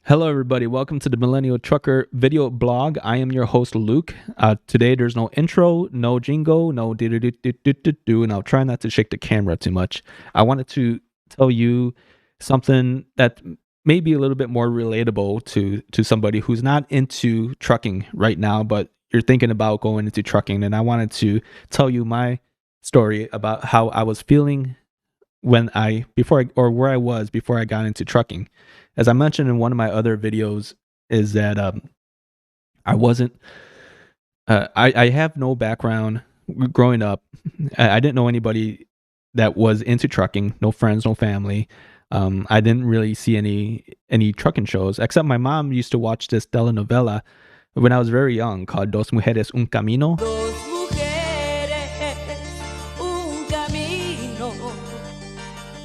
Hello, everybody. Welcome to the Millennial Trucker video blog. I am your host, Luke. Today, there's no intro, no jingle, no do, and I'll try not to shake the camera too much. I wanted to tell you something that may be a little bit more relatable to somebody who's not into trucking right now, but you're thinking about going into trucking. And I wanted to tell you my story about how I was feeling where I was before I got into trucking. As I mentioned in one of my other videos, is that I wasn't. I have no background growing up. I didn't know anybody that was into trucking. No friends, no family. I didn't really see any trucking shows, except my mom used to watch this telenovela when I was very young called Dos Mujeres Un Camino. Dos mujeres, un camino,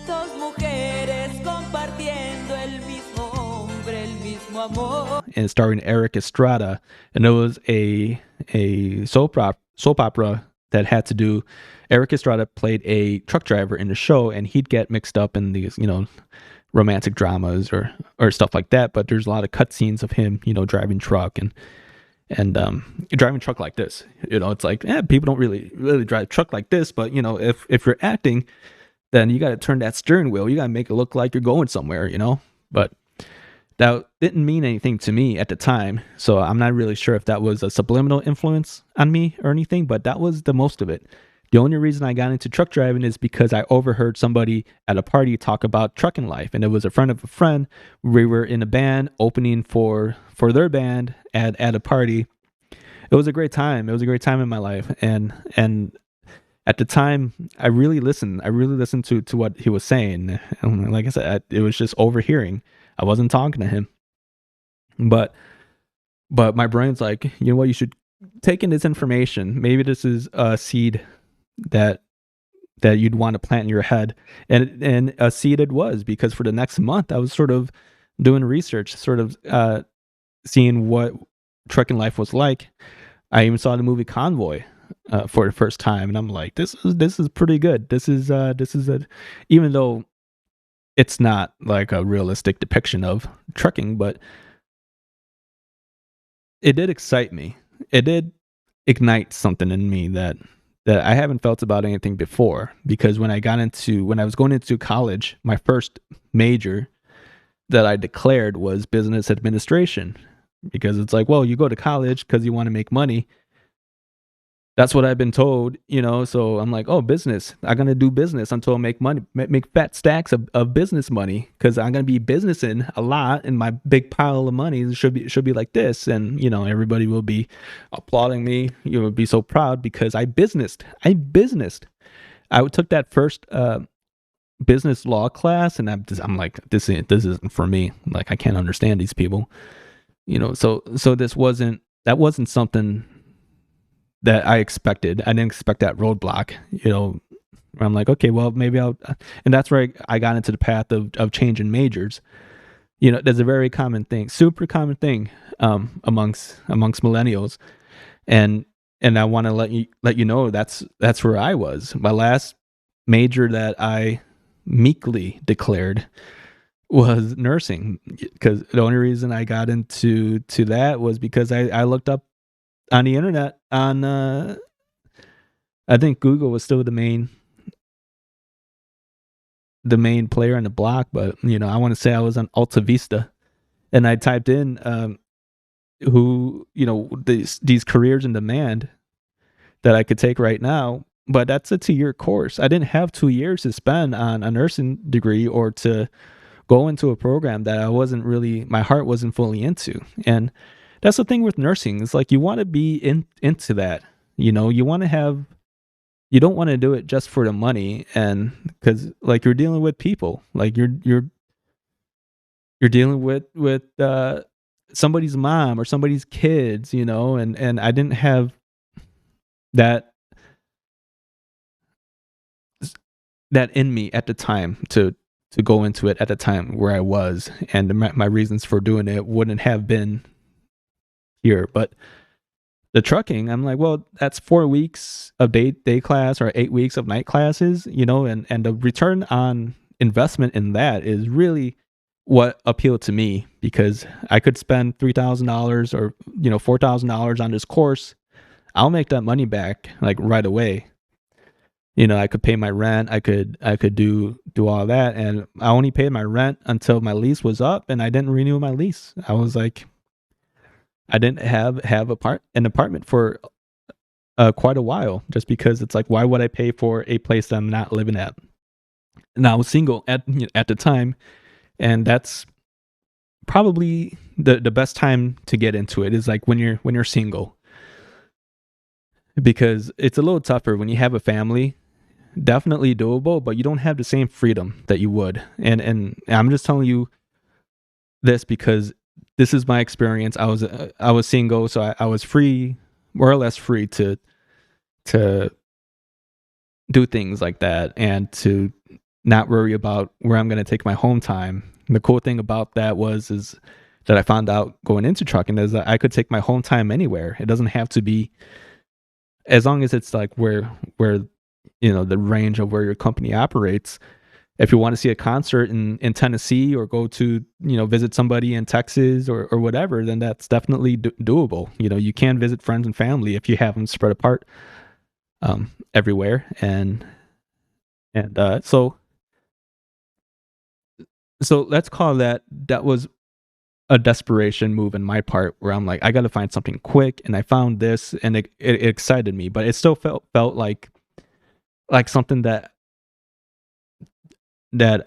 dos mujeres compartiendo el mismo hombre, el mismo amor. And starring Eric Estrada, and it was a soap opera that had to do. Eric Estrada played a truck driver in the show, and he'd get mixed up in these, romantic dramas or stuff like that. But there's a lot of cutscenes of him, driving truck and driving truck like this. It's like, people don't really drive truck like this, but if you're acting, then you got to turn that steering wheel. You got to make it look like you're going somewhere, But that didn't mean anything to me at the time, so I'm not really sure if that was a subliminal influence on me or anything, but that was the most of it. The only reason I got into truck driving is because I overheard somebody at a party talk about trucking life, and it was a friend of a friend. We were in a band opening for their band at a party. It was a great time. It was a great time in my life, and at the time, I really listened. I really listened to what he was saying. And like I said, it was just overhearing. I wasn't talking to him, but my brain's like, you know what? You should take in this information. Maybe this is a seed that you'd want to plant in your head, and a seed it was, because for the next month I was sort of doing research, sort of seeing what trucking life was like. I even saw the movie Convoy for the first time, and I'm like, this is pretty good. This is even though it's not like a realistic depiction of trucking, but it did excite me. It did ignite something in me that I haven't felt about anything before. Because when I was going into college, my first major that I declared was business administration, because it's like, well, you go to college because you want to make money. That's what I've been told, so I'm like, oh, business. I'm going to do business until I make money, make fat stacks of business money, because I'm going to be businessing a lot, and my big pile of money should be like this. And, everybody will be applauding me. You will be so proud because I businessed. I took that first business law class, and I'm like, this isn't for me. Like, I can't understand these people, so that wasn't something that I expected. I didn't expect that roadblock, I'm like, okay, well, maybe and that's where I got into the path of changing majors. There's a very common thing, super common thing, amongst millennials. And I want to let you know that's where I was. My last major that I meekly declared was nursing, because the only reason I got into that was because I looked up on the internet on I think Google was still the main player on the block, but I want to say I was on Alta Vista, and I typed in who these careers in demand that I could take right now. But that's a 2-year course. I didn't have 2 years to spend on a nursing degree or to go into a program that my heart wasn't fully into. And that's the thing with nursing. It's like, you want to be into that. You don't want to do it just for the money, and because, like, you're dealing with people, like you're dealing with somebody's mom or somebody's kids, and I didn't have that in me at the time to go into it at the time where I was, and my reasons for doing it wouldn't have been here. But the trucking, I'm like, well, that's 4 weeks of day class or 8 weeks of night classes, and the return on investment in that is really what appealed to me, because I could spend $3,000 or $4,000 on this course. I'll make that money back like right away. I could pay my rent. I could do all that, and I only paid my rent until my lease was up, and I didn't renew my lease. I was like, I didn't have an apartment for quite a while, just because it's like, why would I pay for a place that I'm not living at? And I was single at the time, and that's probably the best time to get into it, is like when you're single, because it's a little tougher when you have a family. Definitely doable, but you don't have the same freedom that you would. And I'm just telling you this because this is my experience. I was single, so I was free, more or less free to do things like that, and to not worry about where I'm going to take my home time. And the cool thing about that is that I found out going into trucking is that I could take my home time anywhere. It doesn't have to be, as long as it's like where the range of where your company operates. If you want to see a concert in Tennessee, or go to visit somebody in Texas, or whatever, then that's definitely doable. You can visit friends and family if you have them spread apart everywhere. And so let's call that was a desperation move in my part, where I'm like, I got to find something quick, and I found this, and it excited me, but it still felt like something that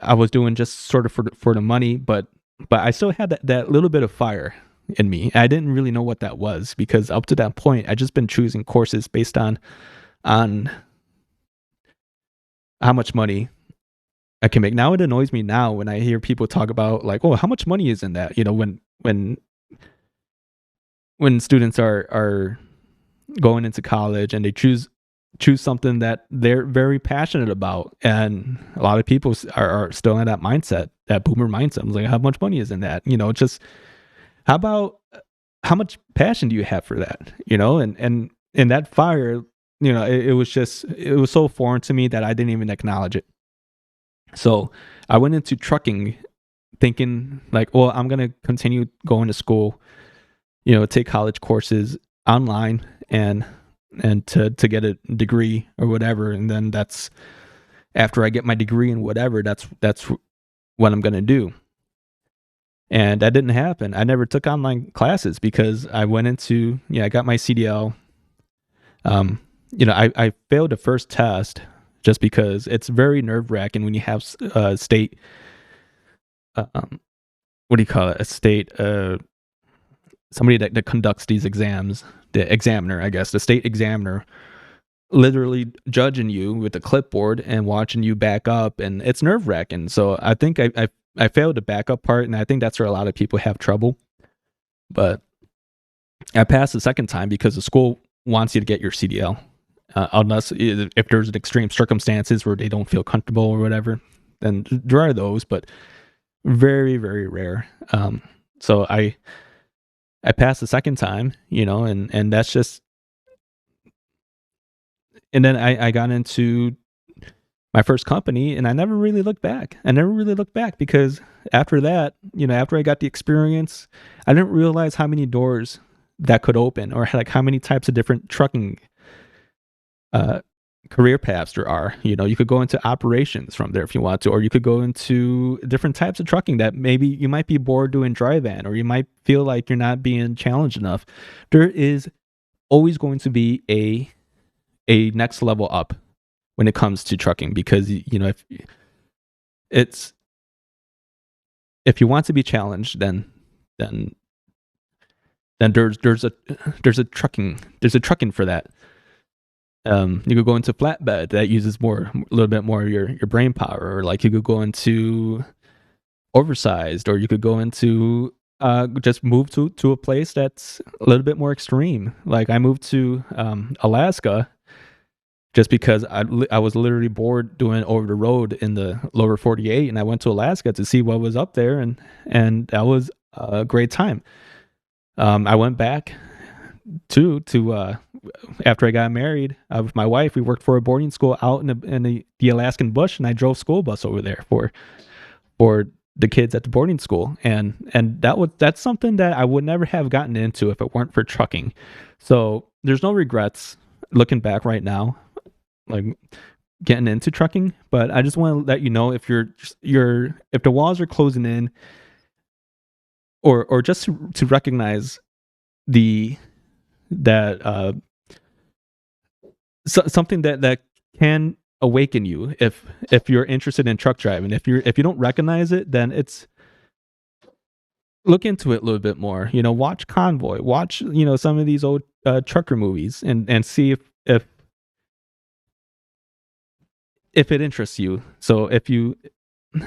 I was doing just sort of for the money, but I still had that little bit of fire in me. I didn't really know what that was, because up to that point I just been choosing courses based on how much money I can make. Now it annoys me now when I hear people talk about, like, oh, how much money is in that? When students are going into college, and they choose something that they're very passionate about, and a lot of people are still in that mindset, that boomer mindset. I'm like, how much money is in that? Just how about, how much passion do you have for that? And that fire, it was so foreign to me that I didn't even acknowledge it. So I went into trucking thinking like, well, I'm gonna continue going to school, take college courses online, and to get a degree or whatever. And then that's, after I get my degree and whatever, that's what I'm gonna do. And that didn't happen. I never took online classes, because I went into, I got my CDL. I failed the first test, just because it's very nerve wracking when you have state, what do you call it? A state, somebody that conducts these exams, the examiner, I guess, the state examiner, literally judging you with a clipboard and watching you back up, and it's nerve wracking. So I think I failed the backup part, and I think that's where a lot of people have trouble. But I passed the second time because the school wants you to get your CDL, unless if there's an extreme circumstances where they don't feel comfortable or whatever. Then there are those, but very, very rare. So I passed the second time, and that's just, and then I got into my first company, and I never really looked back. Because after that, after I got the experience, I didn't realize how many doors that could open, or like how many types of different trucking uh, career paths there are. You could go into operations from there if you want to, or you could go into different types of trucking that maybe you might be bored doing dry van, or you might feel like you're not being challenged enough. There is always going to be a next level up when it comes to trucking, because it's if you want to be challenged, then there's a trucking for that. You could go into flatbed that uses a little bit more of your brain power, or like you could go into oversized, or you could go into just move to a place that's a little bit more extreme. Like I moved to Alaska, just because I was literally bored doing over the road in the lower 48, and I went to Alaska to see what was up there, and that was a great time. I went back to after I got married with my wife. We worked for a boarding school out in the Alaskan bush, and I drove school bus over there for the kids at the boarding school, and that's something that I would never have gotten into if it weren't for trucking. So there's no regrets looking back right now, like getting into trucking. But I just want to let you know, if if the walls are closing in, or just to recognize the that something that can awaken you, if you're interested in truck driving. If you don't recognize it, then it's look into it a little bit more. Watch Convoy, watch some of these old trucker movies, and see if it interests you. So if you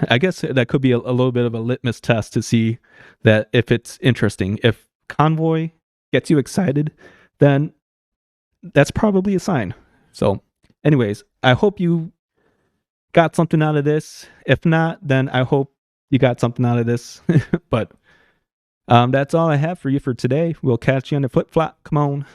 I guess that could be a little bit of a litmus test to see that if it's interesting. If Convoy gets you excited, then that's probably a sign. So, anyways, I hope you got something out of this. If not, then I hope you got something out of this. But that's all I have for you for today. We'll catch you on the flip flop. Come on.